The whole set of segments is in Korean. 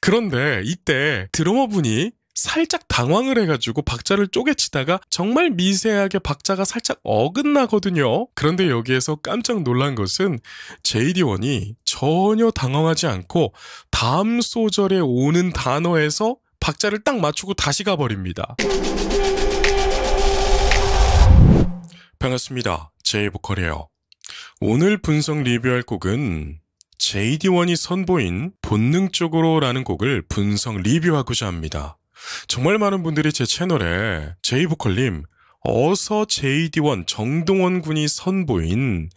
그런데 이때 드러머분이 살짝 당황을 해가지고 박자를 쪼개치다가 정말 미세하게 박자가 살짝 어긋나거든요. 그런데 여기에서 깜짝 놀란 것은 JD1이 전혀 당황하지 않고 다음 소절에 오는 단어에서 박자를 딱 맞추고 다시 가버립니다. 반갑습니다. 제이보컬이에요. 오늘 분석 리뷰할 곡은 JD1이 선보인 본능적으로 라는 곡을 분석 리뷰하고자 합니다. 정말 많은 분들이 제 채널에 제이보컬님 어서 JD1 정동원 군이 선보인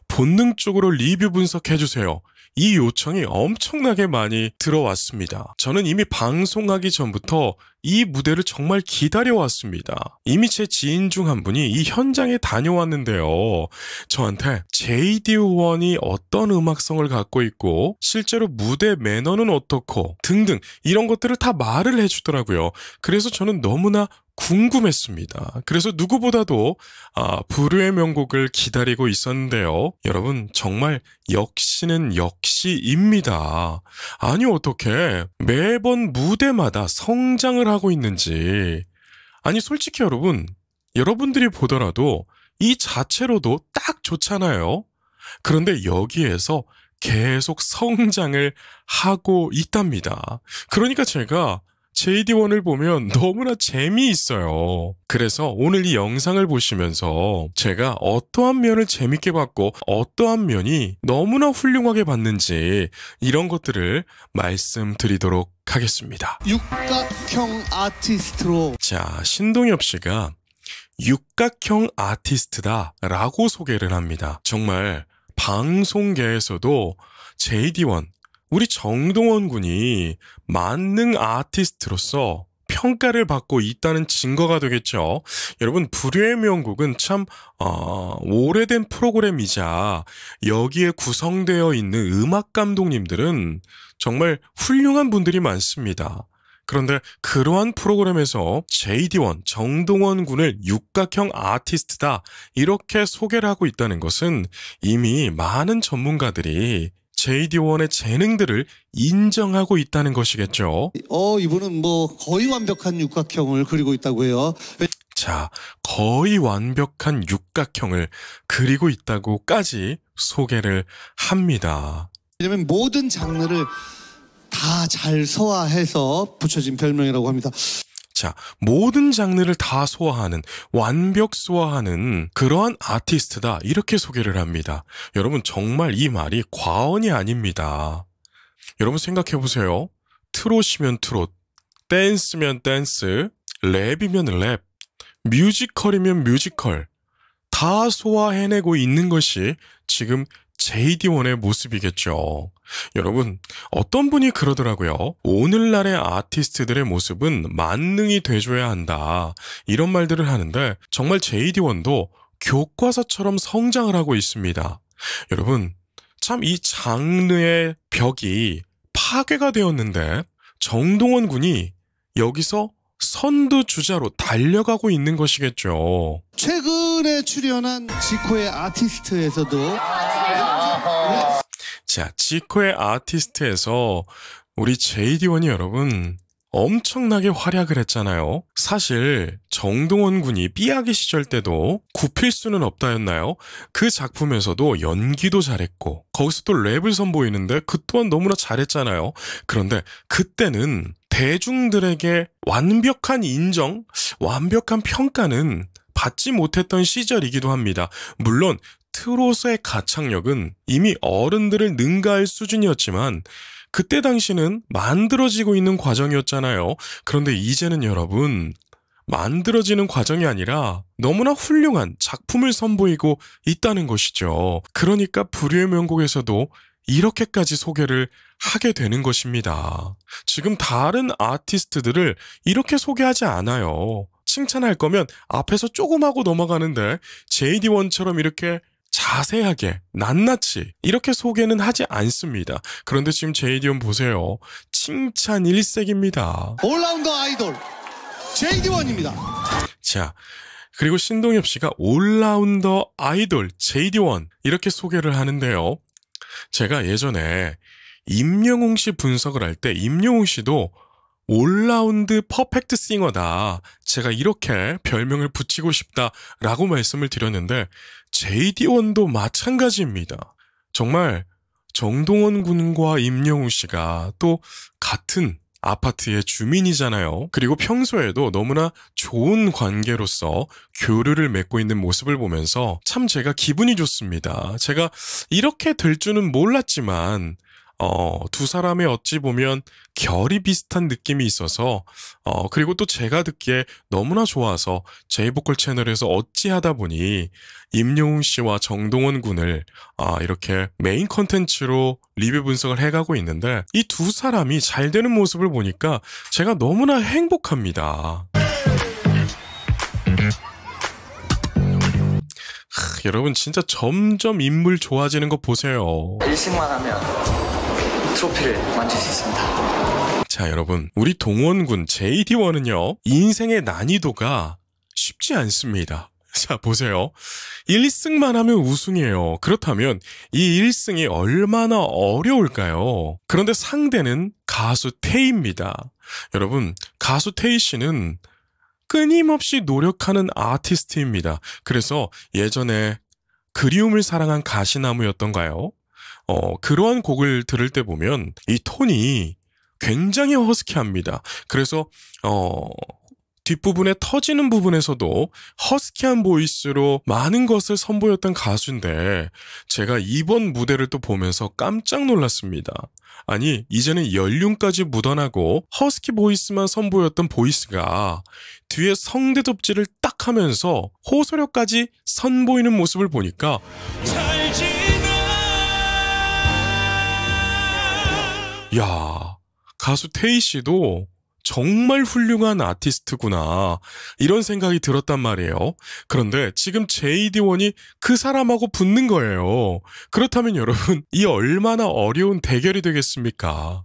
본능적으로 리뷰 분석해주세요. 이 요청이 엄청나게 많이 들어왔습니다. 저는 이미 방송하기 전부터 이 무대를 정말 기다려왔습니다. 이미 제 지인 중 한 분이 이 현장에 다녀왔는데요. 저한테 JD1이 어떤 음악성을 갖고 있고 실제로 무대 매너는 어떻고 등등 이런 것들을 다 말을 해주더라고요. 그래서 저는 너무나 궁금했습니다. 그래서 누구보다도 부르의 명곡을 기다리고 있었는데요. 여러분 정말 역시는 역시입니다. 아니 어떻게 매번 무대마다 성장을 하고 있는지. 아니 솔직히 여러분들이 보더라도 이 자체로도 딱 좋잖아요. 그런데 여기에서 계속 성장을 하고 있답니다. 그러니까 제가 JD1을 보면 너무나 재미있어요. 그래서 오늘 이 영상을 보시면서 제가 어떠한 면을 재밌게 봤고 어떠한 면이 너무나 훌륭하게 봤는지 이런 것들을 말씀드리도록 하겠습니다. 육각형 아티스트로. 자, 신동엽 씨가 육각형 아티스트다 라고 소개를 합니다. 정말 방송계에서도 JD1 우리 정동원 군이 만능 아티스트로서 평가를 받고 있다는 증거가 되겠죠. 여러분 불후의 명곡은 참 오래된 프로그램이자 여기에 구성되어 있는 음악 감독님들은 정말 훌륭한 분들이 많습니다. 그런데 그러한 프로그램에서 JD1 정동원 군을 육각형 아티스트다 이렇게 소개를 하고 있다는 것은 이미 많은 전문가들이 JD1의 재능들을 인정하고 있다는 것이겠죠. 이분은 거의 완벽한 육각형을 그리고 있다고 해요. 자, 거의 완벽한 육각형을 그리고 있다고까지 소개를 합니다. 왜냐면 모든 장르를 다 잘 소화해서 붙여진 별명이라고 합니다. 자, 모든 장르를 다 소화하는, 완벽 소화하는 그러한 아티스트다 이렇게 소개를 합니다. 여러분 정말 이 말이 과언이 아닙니다. 여러분 생각해보세요. 트롯이면 트롯, 댄스면 댄스, 랩이면 랩, 뮤지컬이면 뮤지컬 다 소화해내고 있는 것이 지금 JD1의 모습이겠죠. 여러분 어떤 분이 그러더라고요. 오늘날의 아티스트들의 모습은 만능이 돼줘야 한다 이런 말들을 하는데 정말 JD1도 교과서처럼 성장을 하고 있습니다. 여러분 참 이 장르의 벽이 파괴가 되었는데 정동원 군이 여기서 선두주자로 달려가고 있는 것이겠죠. 최근에 출연한 지코의 아티스트에서도 자, 지코의 아티스트에서 우리 JD1이 여러분 엄청나게 활약을 했잖아요. 사실 정동원 군이 삐아기 시절 때도 굽힐 수는 없다였나요? 그 작품에서도 연기도 잘했고 거기서 또 랩을 선보이는데 그 또한 너무나 잘했잖아요. 그런데 그때는 대중들에게 완벽한 인정, 완벽한 평가는 받지 못했던 시절이기도 합니다. 물론 트롯의 가창력은 이미 어른들을 능가할 수준이었지만 그때 당시는 만들어지고 있는 과정이었잖아요. 그런데 이제는 여러분 만들어지는 과정이 아니라 너무나 훌륭한 작품을 선보이고 있다는 것이죠. 그러니까 불후의 명곡에서도 이렇게까지 소개를 하게 되는 것입니다. 지금 다른 아티스트들을 이렇게 소개하지 않아요. 칭찬할 거면 앞에서 조금 하고 넘어가는데 JD1처럼 이렇게 자세하게 낱낱이 이렇게 소개는 하지 않습니다. 그런데 지금 JD1 보세요. 칭찬 일색입니다. 올라운더 아이돌 JD1입니다. 자, 그리고 신동엽 씨가 올라운더 아이돌 JD1 이렇게 소개를 하는데요. 제가 예전에 임영웅 씨 분석을 할 때 임영웅 씨도 올라운드 퍼펙트 싱어다. 제가 이렇게 별명을 붙이고 싶다라고 말씀을 드렸는데 JD1도 마찬가지입니다. 정말 정동원 군과 임영웅 씨가 또 같은 아파트의 주민이잖아요. 그리고 평소에도 너무나 좋은 관계로서 교류를 맺고 있는 모습을 보면서 참 제가 기분이 좋습니다. 제가 이렇게 될 줄은 몰랐지만 두 사람의 어찌 보면 결이 비슷한 느낌이 있어서 그리고 또 제가 듣기에 너무나 좋아서 제이보컬 채널에서 어찌하다 보니 임영웅 씨와 정동원 군을 이렇게 메인 컨텐츠로 리뷰 분석을 해가고 있는데 이 두 사람이 잘 되는 모습을 보니까 제가 너무나 행복합니다. 여러분 진짜 점점 인물 좋아지는 거 보세요. 1승만 하면 트로피를 만질 수 있습니다. 자, 여러분, 우리 동원군 JD1은요, 인생의 난이도가 쉽지 않습니다. 자, 보세요. 1승만 하면 우승이에요. 그렇다면 이 1승이 얼마나 어려울까요? 그런데 상대는 가수 태희입니다. 여러분, 가수 태희 씨는 끊임없이 노력하는 아티스트입니다. 그래서 예전에 그리움을 사랑한 가시나무였던가요? 그러한 곡을 들을 때 보면 이 톤이 굉장히 허스키합니다. 그래서 뒷부분에 터지는 부분에서도 허스키한 보이스로 많은 것을 선보였던 가수인데 제가 이번 무대를 또 보면서 깜짝 놀랐습니다. 아니 이제는 연륜까지 묻어나고 허스키 보이스만 선보였던 보이스가 뒤에 성대접지를 딱 하면서 호소력까지 선보이는 모습을 보니까 야, 가수 태희 씨도 정말 훌륭한 아티스트구나 이런 생각이 들었단 말이에요. 그런데 지금 JD1이 그 사람하고 붙는 거예요. 그렇다면 여러분 이 얼마나 어려운 대결이 되겠습니까?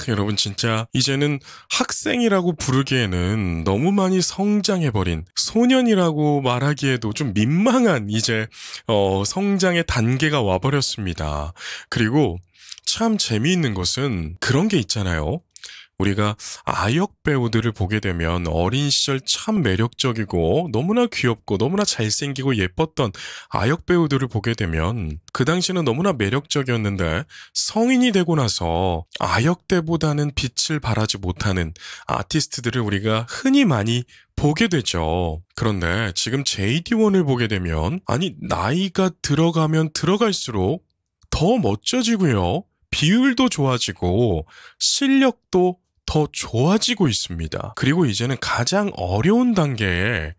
여러분 진짜 이제는 학생이라고 부르기에는 너무 많이 성장해버린 소년이라고 말하기에도 좀 민망한 이제 성장의 단계가 와버렸습니다. 그리고 참 재미있는 것은 그런 게 있잖아요. 우리가 아역 배우들을 보게 되면 어린 시절 참 매력적이고 너무나 귀엽고 너무나 잘생기고 예뻤던 아역 배우들을 보게 되면 그 당시는 너무나 매력적이었는데 성인이 되고 나서 아역 때보다는 빛을 발하지 못하는 아티스트들을 우리가 흔히 많이 보게 되죠. 그런데 지금 JD1을 보게 되면 아니 나이가 들어가면 들어갈수록 더 멋져지고요. 비율도 좋아지고 실력도 더 좋아지고 있습니다. 그리고 이제는 가장 어려운 단계에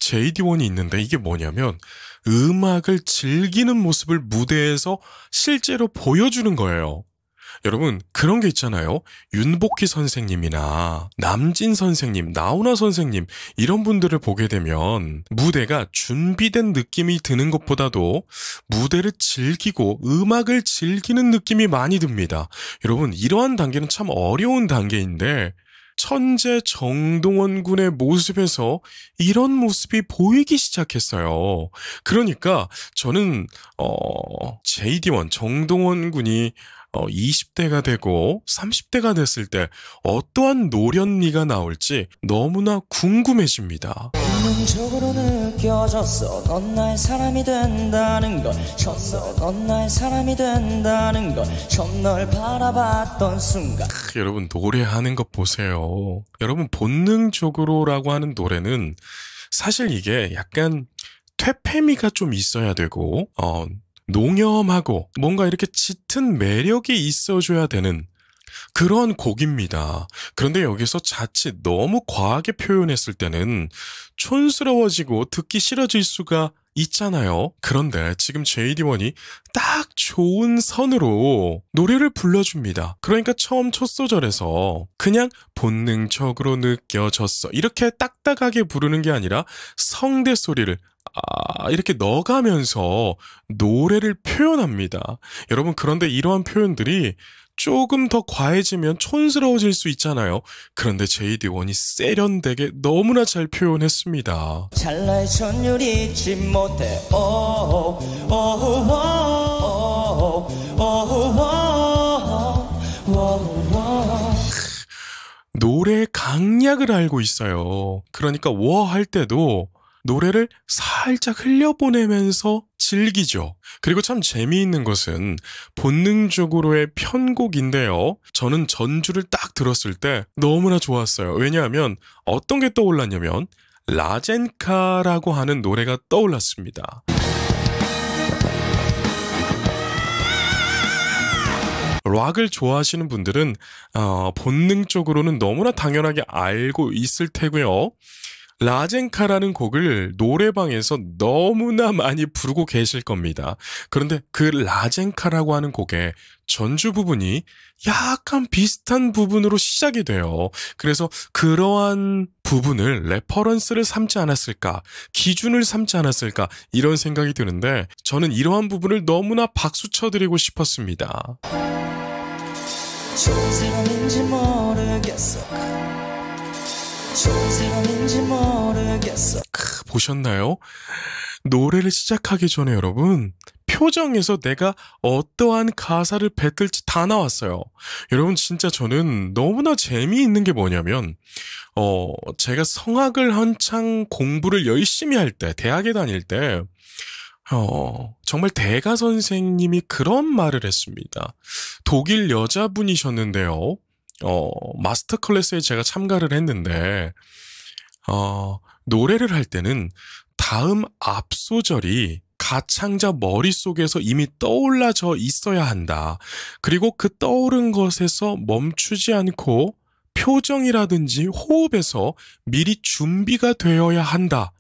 JD1이 있는데 이게 뭐냐면 음악을 즐기는 모습을 무대에서 실제로 보여주는 거예요. 여러분 그런 게 있잖아요. 윤복희 선생님이나 남진 선생님, 나훈아 선생님 이런 분들을 보게 되면 무대가 준비된 느낌이 드는 것보다도 무대를 즐기고 음악을 즐기는 느낌이 많이 듭니다. 여러분 이러한 단계는 참 어려운 단계인데 천재 정동원 군의 모습에서 이런 모습이 보이기 시작했어요. 그러니까 저는 JD1 정동원 군이 20대가 되고 30대가 됐을 때 어떠한 노련미가 나올지 너무나 궁금해집니다. 본능적으로 느껴졌어. 넌 나의 사람이 된다는 걸. 넌 나의 사람이 된다는 걸. 처음 널 바라봤던 순간. 여러분 노래하는 것 보세요. 여러분 본능적으로라고 하는 노래는 사실 이게 약간 퇴폐미가 좀 있어야 되고 농염하고 뭔가 이렇게 짙은 매력이 있어줘야 되는 그런 곡입니다. 그런데 여기서 자칫 너무 과하게 표현했을 때는 촌스러워지고 듣기 싫어질 수가 있잖아요. 그런데 지금 JD1이 딱 좋은 선으로 노래를 불러줍니다. 그러니까 처음 첫 소절에서 그냥 본능적으로 느껴졌어 이렇게 딱딱하게 부르는 게 아니라 성대 소리를 이렇게 넣어가면서 노래를 표현합니다. 여러분 그런데 이러한 표현들이 조금 더 과해지면 촌스러워질 수 있잖아요. 그런데 JD1이 세련되게 너무나 잘 표현했습니다. 찰나의 전율 잊지 못해 노래의 강약을 알고 있어요. 그러니까 워 할 때도 노래를 살짝 흘려보내면서 즐기죠. 그리고 참 재미있는 것은 본능적으로의 편곡인데요. 저는 전주를 딱 들었을 때 너무나 좋았어요. 왜냐하면 어떤 게 떠올랐냐면 라젠카라고 하는 노래가 떠올랐습니다. 락을 좋아하시는 분들은 본능적으로는 너무나 당연하게 알고 있을 테고요. 라젠카라는 곡을 노래방에서 너무나 많이 부르고 계실 겁니다. 그런데 그 라젠카라고 하는 곡의 전주 부분이 약간 비슷한 부분으로 시작이 돼요. 그래서 그러한 부분을 레퍼런스를 삼지 않았을까, 기준을 삼지 않았을까 이런 생각이 드는데 저는 이러한 부분을 너무나 박수 쳐드리고 싶었습니다. 좋은 사람인지 모르겠어 좋은 사람인지 모르겠어. 보셨나요? 노래를 시작하기 전에 여러분 표정에서 내가 어떠한 가사를 뱉을지 다 나왔어요. 여러분 진짜 저는 너무나 재미있는 게 뭐냐면 제가 성악을 한창 공부를 열심히 할 때, 대학에 다닐 때 정말 대가 선생님이 그런 말을 했습니다. 독일 여자분이셨는데요. 마스터 클래스에 제가 참가를 했는데, 노래를 할 때는 다음 앞소절이 가창자 머릿속에서 이미 떠올라져 있어야 한다. 그리고 그 떠오른 것에서 멈추지 않고 표정이라든지 호흡에서 미리 준비가 되어야 한다.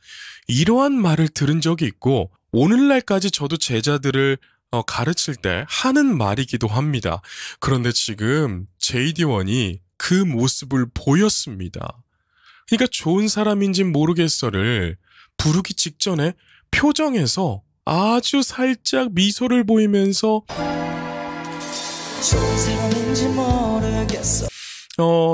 이러한 말을 들은 적이 있고, 오늘날까지 저도 제자들을 가르칠 때 하는 말이기도 합니다. 그런데 지금 JD1이 그 모습을 보였습니다. 그러니까 좋은 사람인진 모르겠어를 부르기 직전에 표정에서 아주 살짝 미소를 보이면서 좋은 사람인지 모르겠어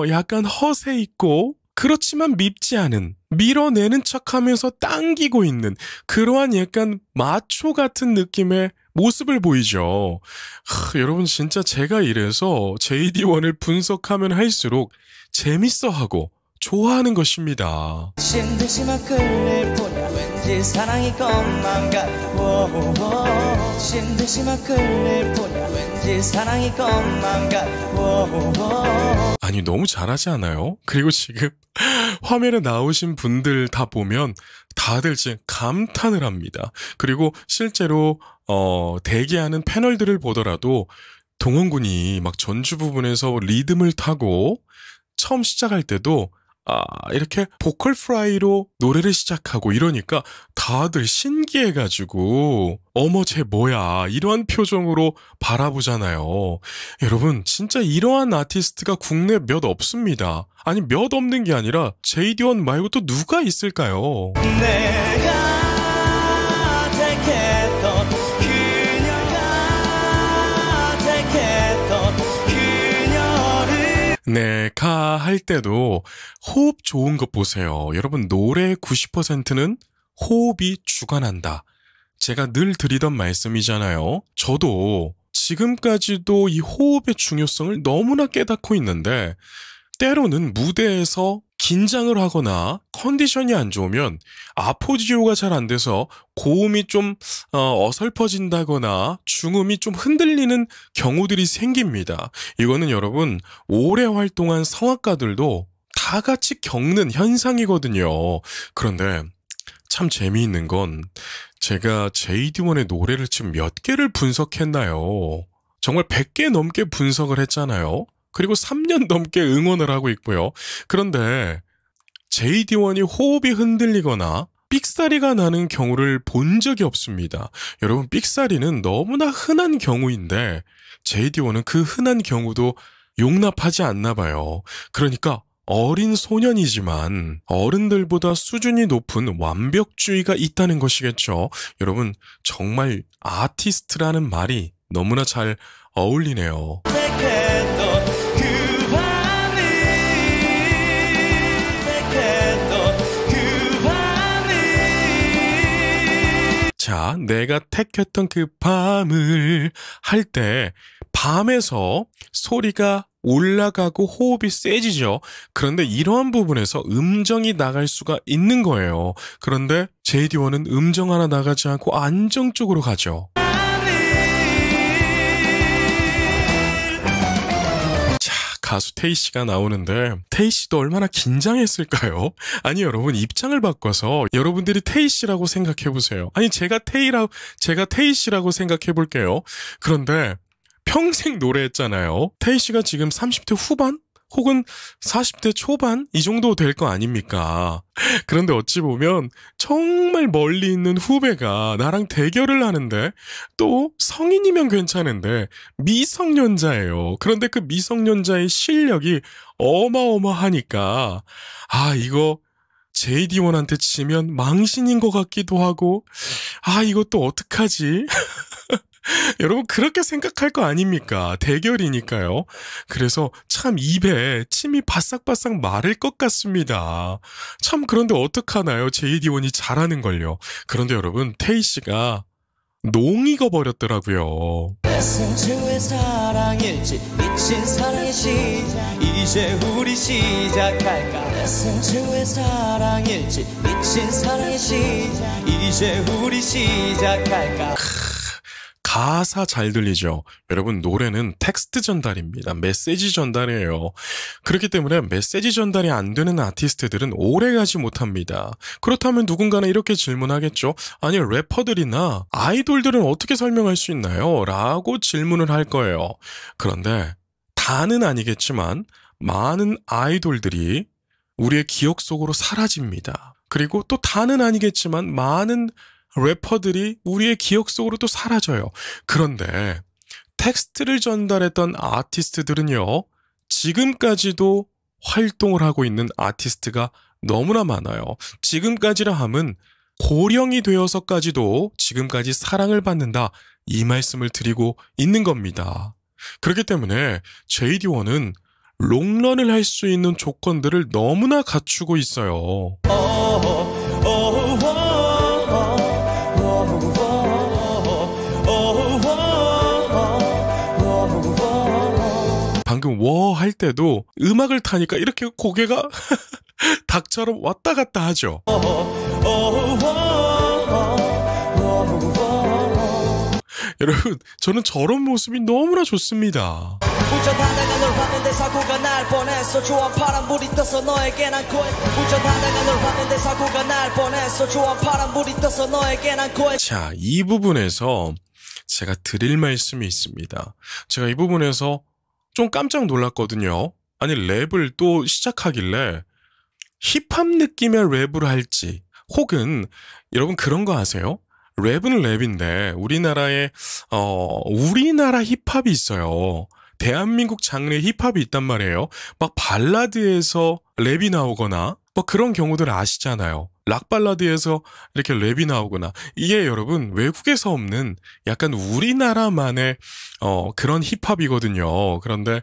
약간 허세 있고 그렇지만 밉지 않은, 밀어내는 척하면서 당기고 있는 그러한 약간 마초 같은 느낌의 모습을 보이죠. 여러분 진짜 제가 이래서 JD1을 분석하면 할수록 재밌어하고 좋아하는 것입니다. 신듯이 막 끌릴 뿐이야 왠지 사랑이 것만 같아 신듯이 막 끌릴 뿐이야 왠지 사랑이 것만 같아 아니 너무 잘하지 않아요? 그리고 지금 화면에 나오신 분들 다 보면 다들 지금 감탄을 합니다. 그리고 실제로 대기하는 패널들을 보더라도 동원군이 막 전주 부분에서 리듬을 타고 처음 시작할 때도 이렇게 보컬 프라이로 노래를 시작하고 이러니까 다들 신기해가지고 어머 쟤 뭐야 이러한 표정으로 바라보잖아요. 여러분 진짜 이러한 아티스트가 국내에 몇 없습니다. 아니 몇 없는 게 아니라 JD1 말고 또 누가 있을까요? 내가 택했던 그녀가 택했던 그녀를 내가 할 때도 호흡 좋은 것 보세요. 여러분 노래의 90%는 호흡이 주관한다. 제가 늘 드리던 말씀이잖아요. 저도 지금까지도 이 호흡의 중요성을 너무나 깨닫고 있는데 때로는 무대에서 긴장을 하거나 컨디션이 안 좋으면 아포지오가 잘 안 돼서 고음이 좀 어설퍼진다거나 중음이 좀 흔들리는 경우들이 생깁니다. 이거는 여러분 오래 활동한 성악가들도 다 같이 겪는 현상이거든요. 그런데 참 재미있는 건 제가 JD1의 노래를 지금 몇 개를 분석했나요? 정말 100개 넘게 분석을 했잖아요. 그리고 3년 넘게 응원을 하고 있고요. 그런데 JD1이 호흡이 흔들리거나 삑사리가 나는 경우를 본 적이 없습니다. 여러분 삑사리는 너무나 흔한 경우인데 JD1은 그 흔한 경우도 용납하지 않나 봐요. 그러니까 어린 소년이지만 어른들보다 수준이 높은 완벽주의가 있다는 것이겠죠. 여러분 정말 아티스트라는 말이 너무나 잘 어울리네요. 택했던 그 밤을 택했던 그 밤을 자, 내가 택했던 그 밤을 할 때 밤에서 소리가 올라가고 호흡이 세지죠. 그런데 이러한 부분에서 음정이 나갈 수가 있는 거예요. 그런데 JD1은 음정 하나 나가지 않고 안정적으로 가죠. 자, 가수 테이 씨가 나오는데 테이 씨도 얼마나 긴장했을까요? 아니 여러분 입장을 바꿔서 여러분들이 테이 씨라고 생각해 보세요. 아니 제가 테이 씨라고 생각해 볼게요. 그런데 평생 노래했잖아요. 테이 씨가 지금 30대 후반? 혹은 40대 초반? 이 정도 될 거 아닙니까? 그런데 어찌 보면 정말 멀리 있는 후배가 나랑 대결을 하는데 또 성인이면 괜찮은데 미성년자예요. 그런데 그 미성년자의 실력이 어마어마하니까 아 이거 JD1한테 치면 망신인 것 같기도 하고 아 이것도 어떡하지? 여러분 그렇게 생각할 거 아닙니까? 대결이니까요. 그래서 참 입에 침이 바싹바싹 마를 것 같습니다. 참 그런데 어떡하나요? JD1이 잘하는 걸요. 그런데 여러분 테이 씨가 농익어 버렸더라고요. 승층의 사랑일지 미친 사랑의 시작 이제 우리 시작할까 승층의 사랑일지 미친 사랑의 시작 이제 우리 시작할까 가사 잘 들리죠? 여러분 노래는 텍스트 전달입니다. 메시지 전달이에요. 그렇기 때문에 메시지 전달이 안 되는 아티스트들은 오래가지 못합니다. 그렇다면 누군가는 이렇게 질문하겠죠. 아니 래퍼들이나 아이돌들은 어떻게 설명할 수 있나요? 라고 질문을 할 거예요. 그런데 다는 아니겠지만 많은 아이돌들이 우리의 기억 속으로 사라집니다. 그리고 또 다는 아니겠지만 많은 래퍼들이 우리의 기억 속으로 또 사라져요. 그런데 텍스트를 전달했던 아티스트들은요. 지금까지도 활동을 하고 있는 아티스트가 너무나 많아요. 지금까지라 함은 고령이 되어서까지도 지금까지 사랑을 받는다. 이 말씀을 드리고 있는 겁니다. 그렇기 때문에 JD1은 롱런을 할 수 있는 조건들을 너무나 갖추고 있어요. 방금 워 할 때도 음악을 타니까 이렇게 고개가 닭처럼 왔다 갔다 하죠. 여러분 저는 저런 모습이 너무나 좋습니다. 운전하다가 널 봤는데 사고가 날 뻔했어 조한 파란불이 떠서 너에게 난 코에 운전하다가 널 봤는데 사고가 날 뻔했어 조한 파란불이 떠서 너에게 난 코에 자, 이 부분에서 제가 드릴 말씀이 있습니다. 제가 이 부분에서 좀 깜짝 놀랐거든요. 아니 랩을 또 시작하길래 힙합 느낌의 랩을 할지 혹은 여러분 그런 거 아세요? 랩은 랩인데 우리나라 힙합이 있어요. 대한민국 장르의 힙합이 있단 말이에요. 막 발라드에서 랩이 나오거나 뭐 그런 경우들 아시잖아요. 락 발라드에서 이렇게 랩이 나오거나 이게 여러분 외국에서 없는 약간 우리나라만의 그런 힙합이거든요. 그런데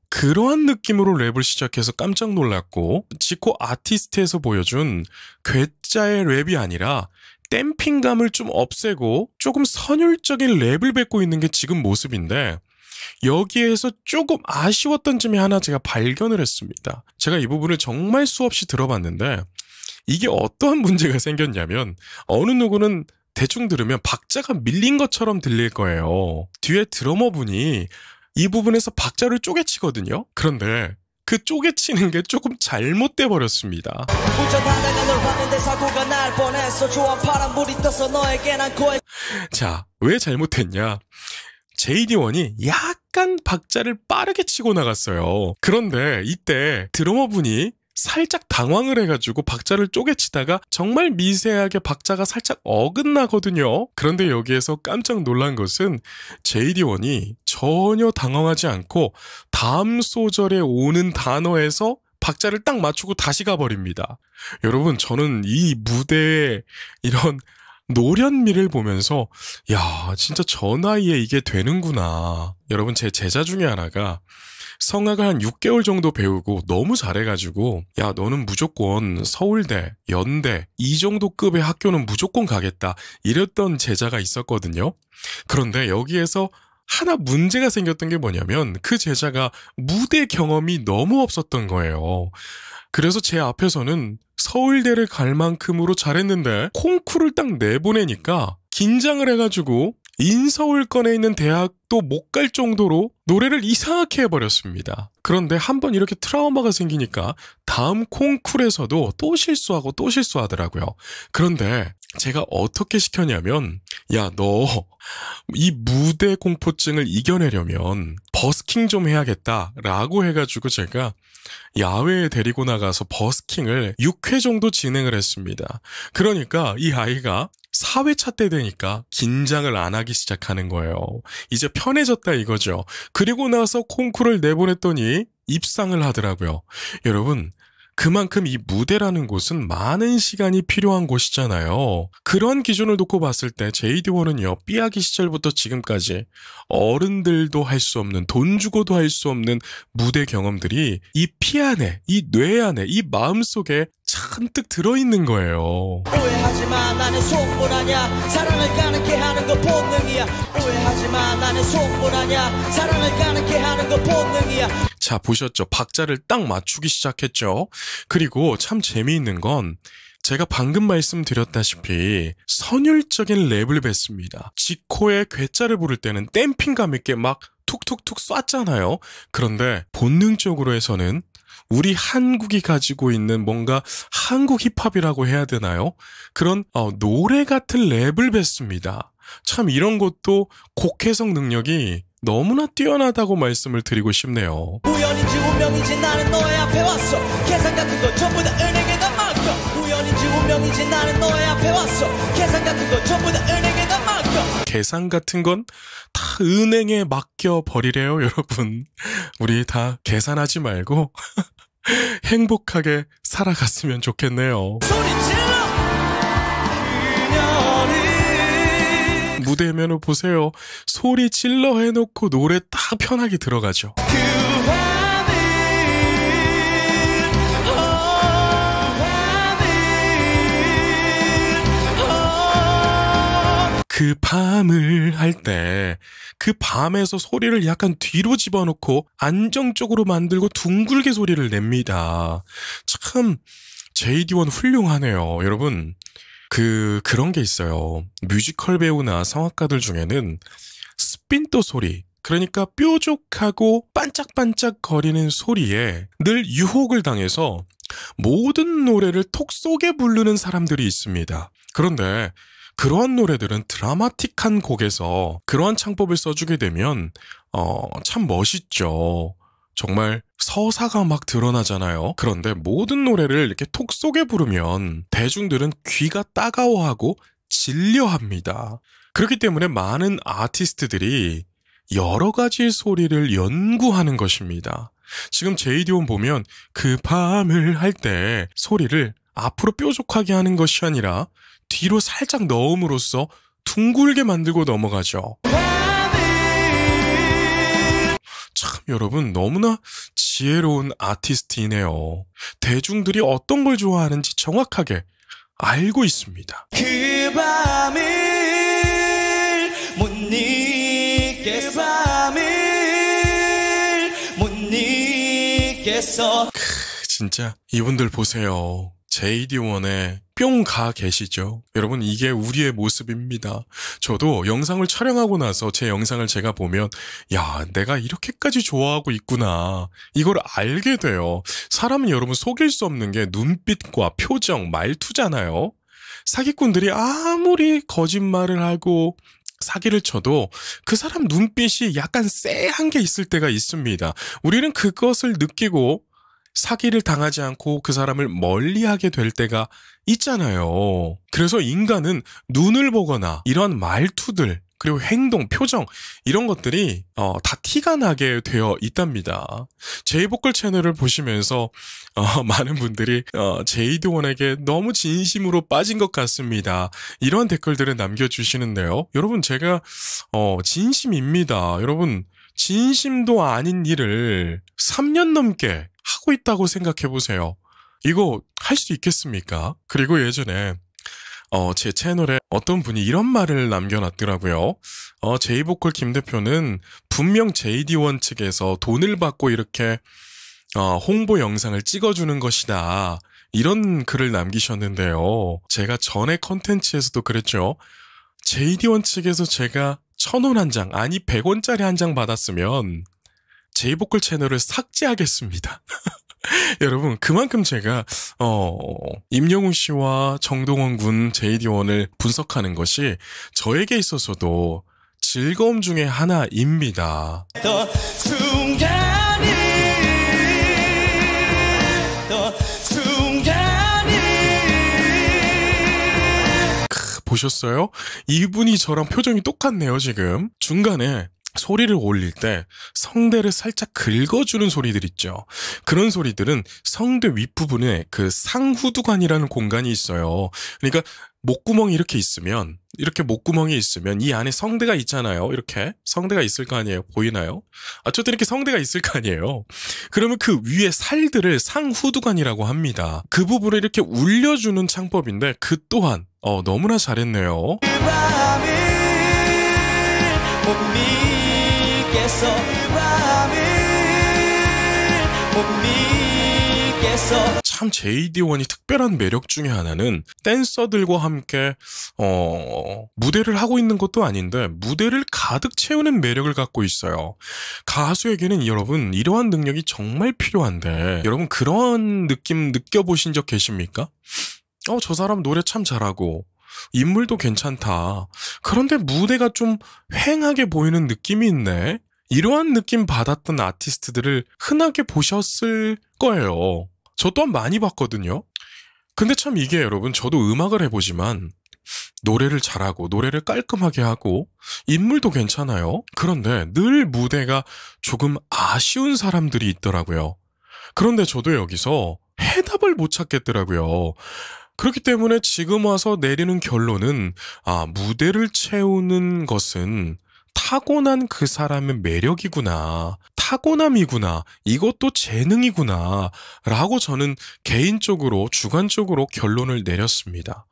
그러한 느낌으로 랩을 시작해서 깜짝 놀랐고 지코 아티스트에서 보여준 괴짜의 랩이 아니라 댐핑감을 좀 없애고 조금 선율적인 랩을 뱉고 있는 게 지금 모습인데 여기에서 조금 아쉬웠던 점이 하나 제가 발견을 했습니다. 제가 이 부분을 정말 수없이 들어봤는데 이게 어떠한 문제가 생겼냐면 어느 누구는 대충 들으면 박자가 밀린 것처럼 들릴 거예요. 뒤에 드러머분이 이 부분에서 박자를 쪼개치거든요. 그런데 그 쪼개치는 게 조금 잘못돼 버렸습니다. 운전하다가 널 봤는데 사고가 날 뻔했어 조한 파란불이 떠서 너에게 난 코에 자, 왜 잘못했냐? JD1이 약간 박자를 빠르게 치고 나갔어요. 그런데 이때 드러머분이 살짝 당황을 해가지고 박자를 쪼개치다가 정말 미세하게 박자가 살짝 어긋나거든요. 그런데 여기에서 깜짝 놀란 것은 JD1이 전혀 당황하지 않고 다음 소절에 오는 단어에서 박자를 딱 맞추고 다시 가버립니다. 여러분 저는 이 무대에 이런 노련미를 보면서 야, 진짜 저 나이에 이게 되는구나. 여러분, 제 제자 중에 하나가 성악을 한 6개월 정도 배우고 너무 잘해가지고 야, 너는 무조건 서울대, 연대 이 정도 급의 학교는 무조건 가겠다 이랬던 제자가 있었거든요. 그런데 여기에서 하나 문제가 생겼던 게 뭐냐면 그 제자가 무대 경험이 너무 없었던 거예요. 그래서 제 앞에서는 서울대를 갈 만큼으로 잘했는데 콩쿠르를 딱 내보내니까 긴장을 해가지고 인서울권에 있는 대학도 못 갈 정도로 노래를 이상하게 해버렸습니다. 그런데 한번 이렇게 트라우마가 생기니까 다음 콩쿠르에서도 또 실수하고 또 실수하더라고요. 그런데 제가 어떻게 시켰냐면 야, 너 이 무대 공포증을 이겨내려면 버스킹 좀 해야겠다라고 해가지고 제가 야외에 데리고 나가서 버스킹을 6회 정도 진행을 했습니다. 그러니까 이 아이가 4회차 때 되니까 긴장을 안 하기 시작하는 거예요. 이제 편해졌다 이거죠. 그리고 나서 콩쿠르를 내보냈더니 입상을 하더라고요. 여러분, 그만큼 이 무대라는 곳은 많은 시간이 필요한 곳이잖아요. 그런 기준을 놓고 봤을 때 JD1은요, 삐아기 시절부터 지금까지 어른들도 할 수 없는, 돈 주고도 할 수 없는 무대 경험들이 이 피 안에, 이 뇌 안에, 이 마음속에 잔뜩 들어있는 거예요. 오해하지마, 나는 속보라냐. 사랑을 가능케 하는 거 본능이야. 오해하지마, 나는 속보라냐. 사랑을 가능케 하는 거 본능이야. 자, 보셨죠? 박자를 딱 맞추기 시작했죠? 그리고 참 재미있는 건 제가 방금 말씀드렸다시피 선율적인 랩을 뱉습니다. 지코의 괴짜를 부를 때는 댐핑감 있게 막 툭툭툭 쐈잖아요. 그런데 본능적으로 해서는 우리 한국이 가지고 있는 뭔가 한국 힙합이라고 해야 되나요? 그런 노래 같은 랩을 뱉습니다. 참 이런 것도 곡 해석 능력이 너무나 뛰어나다고 말씀을 드리고 싶네요. 우연인지 운명인지 나는 너의 앞에 왔어. 계산 같은 거 전부 다 은행에다 맡겨. 우연인지 운명인지 나는 너의 앞에 왔어. 계산 같은 거 전부 다 은행에다 맡겨. 계산 같은 건 다 은행에 맡겨버리래요, 여러분. 우리 다 계산하지 말고 행복하게 살아갔으면 좋겠네요. 소리 질러. 무대면은 보세요. 소리 질러 해놓고 노래 딱 편하게 들어가죠. 그 밤을 할 때 그 밤에서 소리를 약간 뒤로 집어넣고 안정적으로 만들고 둥글게 소리를 냅니다. 참 JD1 훌륭하네요. 여러분, 그런 게 있어요. 뮤지컬 배우나 성악가들 중에는 스핀도 소리, 그러니까 뾰족하고 반짝반짝 거리는 소리에 늘 유혹을 당해서 모든 노래를 톡 쏘게 부르는 사람들이 있습니다. 그런데 그러한 노래들은 드라마틱한 곡에서 그러한 창법을 써주게 되면 참 멋있죠. 정말 서사가 막 드러나잖아요. 그런데 모든 노래를 이렇게 톡 쏘게 부르면 대중들은 귀가 따가워하고 질려합니다. 그렇기 때문에 많은 아티스트들이 여러 가지 소리를 연구하는 것입니다. 지금 JD1 보면 그 밤을 할 때 소리를 앞으로 뾰족하게 하는 것이 아니라 뒤로 살짝 넣음으로써 둥글게 만들고 넘어가죠. 참 여러분, 너무나 지혜로운 아티스트이네요. 대중들이 어떤 걸 좋아하는지 정확하게 알고 있습니다. 그 밤을 못 잊겠어. 그 밤을 못 잊겠어. 진짜 이분들 보세요. JD1에 뿅 가 계시죠? 여러분, 이게 우리의 모습입니다. 저도 영상을 촬영하고 나서 제 영상을 제가 보면 야, 내가 이렇게까지 좋아하고 있구나. 이걸 알게 돼요. 사람은 여러분 속일 수 없는 게 눈빛과 표정, 말투잖아요. 사기꾼들이 아무리 거짓말을 하고 사기를 쳐도 그 사람 눈빛이 약간 쎄한 게 있을 때가 있습니다. 우리는 그것을 느끼고 사기를 당하지 않고 그 사람을 멀리하게 될 때가 있잖아요. 그래서 인간은 눈을 보거나 이런 말투들, 그리고 행동, 표정 이런 것들이 다 티가 나게 되어 있답니다. 제이보컬 채널을 보시면서 많은 분들이 제이디원에게 너무 진심으로 빠진 것 같습니다. 이런 댓글들을 남겨주시는데요. 여러분 제가 진심입니다. 여러분 진심도 아닌 일을 3년 넘게 하고 있다고 생각해 보세요. 이거 할 수 있겠습니까? 그리고 예전에 제 채널에 어떤 분이 이런 말을 남겨놨더라고요. 제이보컬 김 대표는 분명 JD1 측에서 돈을 받고 이렇게 홍보 영상을 찍어주는 것이다. 이런 글을 남기셨는데요. 제가 전에 컨텐츠에서도 그랬죠. JD1 측에서 제가 1,000원 한 장, 아니 100원짜리 한 장 받았으면 제이보컬 채널을 삭제하겠습니다. 여러분 그만큼 제가 임영웅 씨와 정동원 군 JD1을 분석하는 것이 저에게 있어서도 즐거움 중에 하나입니다. 더 순간이 보셨어요? 이분이 저랑 표정이 똑같네요 지금. 중간에 소리를 올릴 때 성대를 살짝 긁어주는 소리들 있죠. 그런 소리들은 성대 윗부분에 그 상후두관이라는 공간이 있어요. 그러니까 목구멍이 이렇게 목구멍이 있으면 이 안에 성대가 있잖아요. 이렇게 성대가 있을 거 아니에요. 보이나요? 어쨌든 이렇게 성대가 있을 거 아니에요. 그러면 그 위에 살들을 상후두관이라고 합니다. 그 부분을 이렇게 울려주는 창법인데 그 또한 너무나 잘했네요. 참 JD1이 특별한 매력 중에 하나는 댄서들과 함께 무대를 하고 있는 것도 아닌데 무대를 가득 채우는 매력을 갖고 있어요. 가수에게는 여러분 이러한 능력이 정말 필요한데 여러분 그런 느낌 느껴보신 적 계십니까? 저 사람 노래 참 잘하고 인물도 괜찮다. 그런데 무대가 좀 휑하게 보이는 느낌이 있네. 이러한 느낌 받았던 아티스트들을 흔하게 보셨을 거예요. 저 또한 많이 봤거든요. 근데 참 이게 여러분 저도 음악을 해보지만 노래를 잘하고 노래를 깔끔하게 하고 인물도 괜찮아요. 그런데 늘 무대가 조금 아쉬운 사람들이 있더라고요. 그런데 저도 여기서 해답을 못 찾겠더라고요. 그렇기 때문에 지금 와서 내리는 결론은 무대를 채우는 것은 타고난 그 사람의 매력이구나. 타고남이구나. 이것도 재능이구나. 라고 저는 개인적으로 주관적으로 결론을 내렸습니다.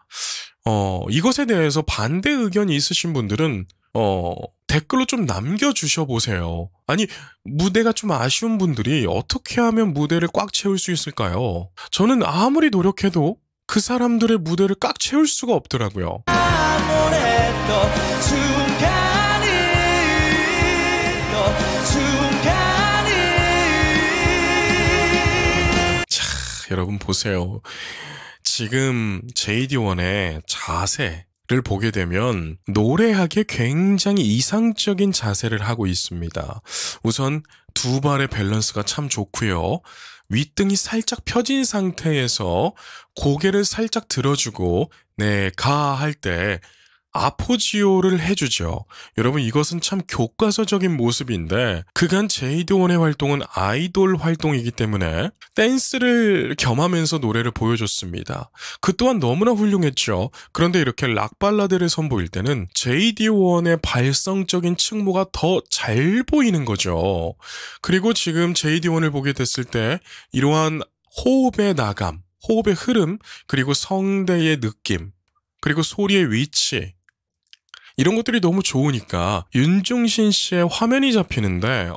이것에 대해서 반대 의견이 있으신 분들은 댓글로 좀 남겨주셔 보세요. 아니 무대가 좀 아쉬운 분들이 어떻게 하면 무대를 꽉 채울 수 있을까요? 저는 아무리 노력해도 그 사람들의 무대를 꽉 채울 수가 없더라고요. 자, 여러분 보세요. 지금 JD1의 자세를 보게 되면 노래하기에 굉장히 이상적인 자세를 하고 있습니다. 우선 두 발의 밸런스가 참 좋고요. 윗등이 살짝 펴진 상태에서 고개를 살짝 들어주고 네, 가 할 때 아포지오를 해주죠. 여러분 이것은 참 교과서적인 모습인데 그간 JD1의 활동은 아이돌 활동이기 때문에 댄스를 겸하면서 노래를 보여줬습니다. 그 또한 너무나 훌륭했죠. 그런데 이렇게 락발라드를 선보일 때는 JD1의 발성적인 측모가 더 잘 보이는 거죠. 그리고 지금 JD1을 보게 됐을 때 이러한 호흡의 나감, 호흡의 흐름, 그리고 성대의 느낌, 그리고 소리의 위치 이런 것들이 너무 좋으니까 윤종신 씨의 화면이 잡히는데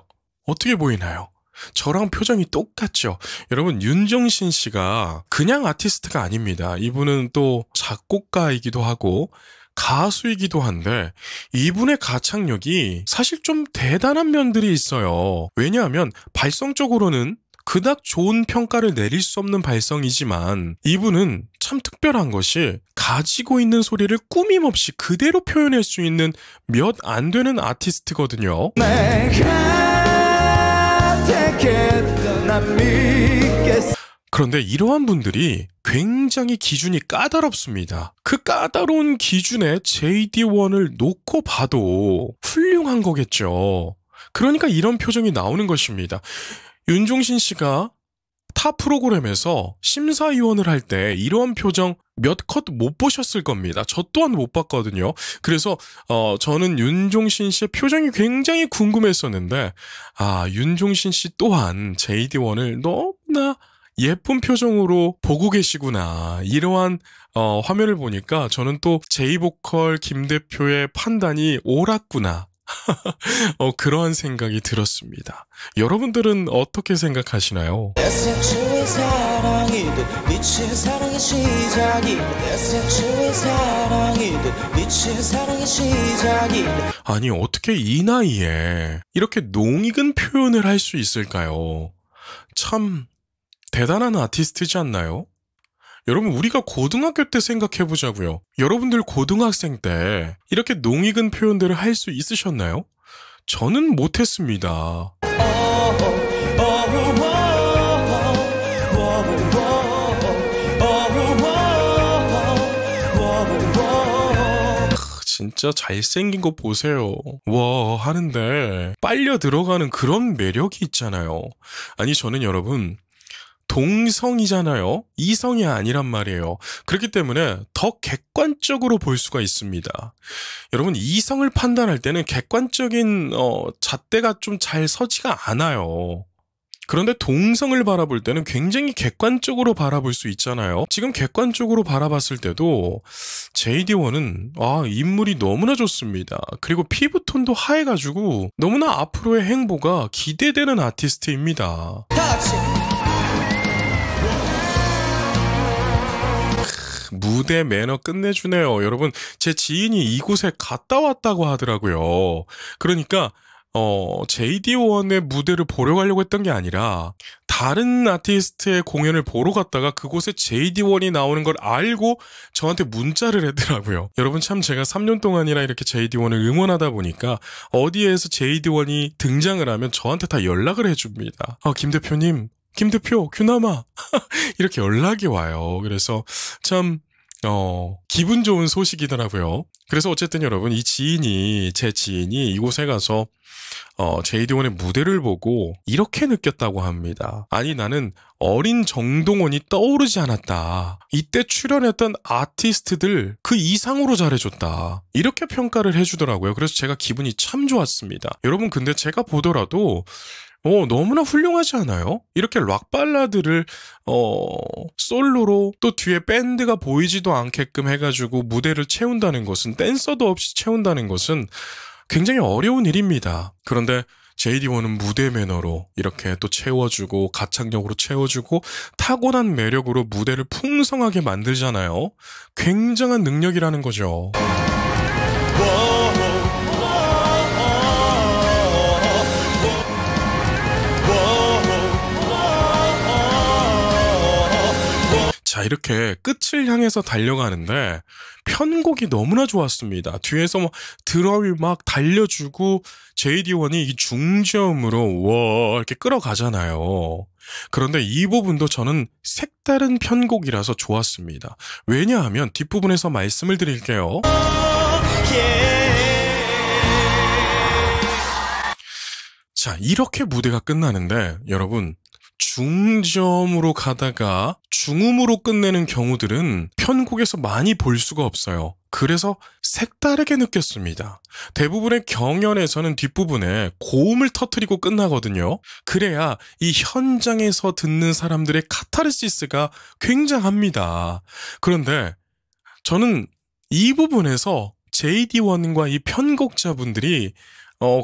어떻게 보이나요? 저랑 표정이 똑같죠? 여러분 윤종신 씨가 그냥 아티스트가 아닙니다. 이분은 또 작곡가이기도 하고 가수이기도 한데 이분의 가창력이 사실 좀 대단한 면들이 있어요. 왜냐하면 발성적으로는 그닥 좋은 평가를 내릴 수 없는 발성이지만 이분은 참 특별한 것이 가지고 있는 소리를 꾸밈없이 그대로 표현할 수 있는 몇 안 되는 아티스트거든요. 그런데 이러한 분들이 굉장히 기준이 까다롭습니다. 그 까다로운 기준에 JD1을 놓고 봐도 훌륭한 거겠죠. 그러니까 이런 표정이 나오는 것입니다. 윤종신 씨가 타 프로그램에서 심사위원을 할 때 이러한 표정 몇 컷 못 보셨을 겁니다. 저 또한 못 봤거든요. 그래서 저는 윤종신 씨의 표정이 굉장히 궁금했었는데 윤종신 씨 또한 JD1을 너무나 예쁜 표정으로 보고 계시구나. 이러한 화면을 보니까 저는 또 제이보컬 김 대표의 판단이 옳았구나. 그러한 생각이 들었습니다. 여러분들은 어떻게 생각하시나요? SH의 사랑이듯 미친 사랑의 시작이듯 SH의 사랑이듯 미친 사랑의 시작이듯 아니 어떻게 이 나이에 이렇게 농익은 표현을 할 수 있을까요? 참 대단한 아티스트지 않나요? 여러분 우리가 고등학교 때 생각해보자고요. 여러분들 고등학생 때 이렇게 농익은 표현들을 할 수 있으셨나요? 저는 못했습니다. 진짜 잘생긴 거 보세요. 와 하는데 빨려 들어가는 그런 매력이 있잖아요. 아니 저는 여러분 동성이잖아요. 이성이 아니란 말이에요. 그렇기 때문에 더 객관적으로 볼 수가 있습니다. 여러분 이성을 판단할 때는 객관적인 잣대가 좀 잘 서지가 않아요. 그런데 동성을 바라볼 때는 굉장히 객관적으로 바라볼 수 있잖아요. 지금 객관적으로 바라봤을 때도 JD1은 인물이 너무나 좋습니다. 그리고 피부톤도 하얘가지고 너무나 앞으로의 행보가 기대되는 아티스트입니다. 무대 매너 끝내주네요. 여러분 제 지인이 이곳에 갔다 왔다고 하더라고요. 그러니까 JD1의 무대를 보러 가려고 했던 게 아니라 다른 아티스트의 공연을 보러 갔다가 그곳에 JD1이 나오는 걸 알고 저한테 문자를 했더라고요. 여러분 참 제가 3년 동안이나 이렇게 JD1을 응원하다 보니까 어디에서 JD1이 등장을 하면 저한테 다 연락을 해줍니다. 김 대표님, 김 대표, 규남아 이렇게 연락이 와요. 그래서 참 기분 좋은 소식이더라고요. 그래서 어쨌든 여러분 제 지인이 이곳에 가서 JD1의 무대를 보고 이렇게 느꼈다고 합니다. 아니 나는 어린 정동원이 떠오르지 않았다. 이때 출연했던 아티스트들 그 이상으로 잘해줬다. 이렇게 평가를 해주더라고요. 그래서 제가 기분이 참 좋았습니다. 여러분 근데 제가 보더라도 너무나 훌륭하지 않아요? 이렇게 락 발라드를 솔로로 또 뒤에 밴드가 보이지도 않게끔 해가지고 무대를 채운다는 것은 댄서도 없이 채운다는 것은 굉장히 어려운 일입니다. 그런데 JD1은 무대 매너로 이렇게 또 채워주고 가창력으로 채워주고 타고난 매력으로 무대를 풍성하게 만들잖아요. 굉장한 능력이라는 거죠. 자 이렇게 끝을 향해서 달려가는데 편곡이 너무나 좋았습니다. 뒤에서 드럼이 막 달려주고 JD1이 이 중저음으로 이렇게 끌어가잖아요. 그런데 이 부분도 저는 색다른 편곡이라서 좋았습니다. 왜냐하면 뒷부분에서 말씀을 드릴게요. 자 이렇게 무대가 끝나는데 여러분 중저음으로 가다가 중음으로 끝내는 경우들은 편곡에서 많이 볼 수가 없어요. 그래서 색다르게 느꼈습니다. 대부분의 경연에서는 뒷부분에 고음을 터뜨리고 끝나거든요. 그래야 이 현장에서 듣는 사람들의 카타르시스가 굉장합니다. 그런데 저는 이 부분에서 JD1과 이 편곡자분들이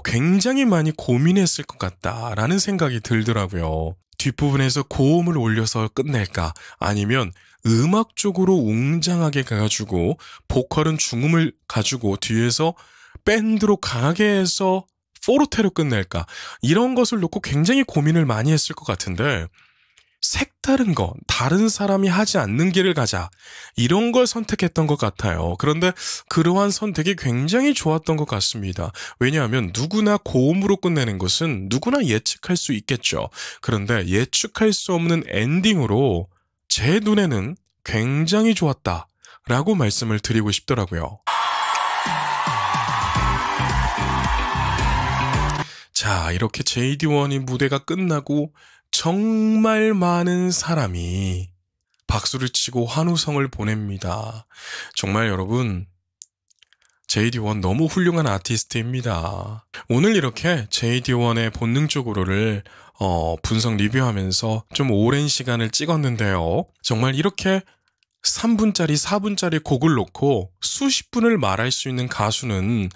굉장히 많이 고민했을 것 같다라는 생각이 들더라고요. 뒷부분에서 고음을 올려서 끝낼까 아니면 음악적으로 웅장하게 가가지고 보컬은 중음을 가지고 뒤에서 밴드로 강하게 해서 포르테로 끝낼까 이런 것을 놓고 굉장히 고민을 많이 했을 것 같은데 색다른 거, 다른 사람이 하지 않는 길을 가자. 이런 걸 선택했던 것 같아요. 그런데 그러한 선택이 굉장히 좋았던 것 같습니다. 왜냐하면 누구나 고음으로 끝내는 것은 누구나 예측할 수 있겠죠. 그런데 예측할 수 없는 엔딩으로 제 눈에는 굉장히 좋았다. 라고 말씀을 드리고 싶더라고요. 자, 이렇게 JD1이 무대가 끝나고 정말 많은 사람이 박수를 치고 환호성을 보냅니다. 정말 여러분, JD1 너무 훌륭한 아티스트입니다. 오늘 이렇게 JD1의 본능적으로를 분석 리뷰하면서 좀 오랜 시간을 찍었는데요. 정말 이렇게 3분짜리, 4분짜리 곡을 놓고 수십 분을 말할 수 있는 가수는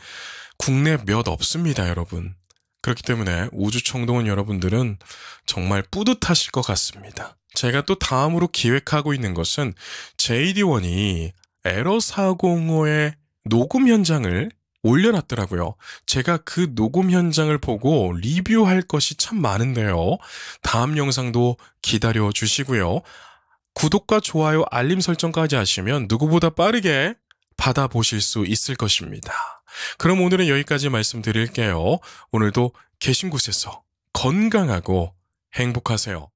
국내 몇 없습니다, 여러분. 그렇기 때문에 우주청동원 여러분들은 정말 뿌듯하실 것 같습니다. 제가 또 다음으로 기획하고 있는 것은 JD1이 에러 405의 녹음 현장을 올려놨더라고요. 제가 그 녹음 현장을 보고 리뷰할 것이 참 많은데요. 다음 영상도 기다려 주시고요. 구독과 좋아요, 알림 설정까지 하시면 누구보다 빠르게 받아보실 수 있을 것입니다. 그럼 오늘은 여기까지 말씀드릴게요. 오늘도 계신 곳에서 건강하고 행복하세요.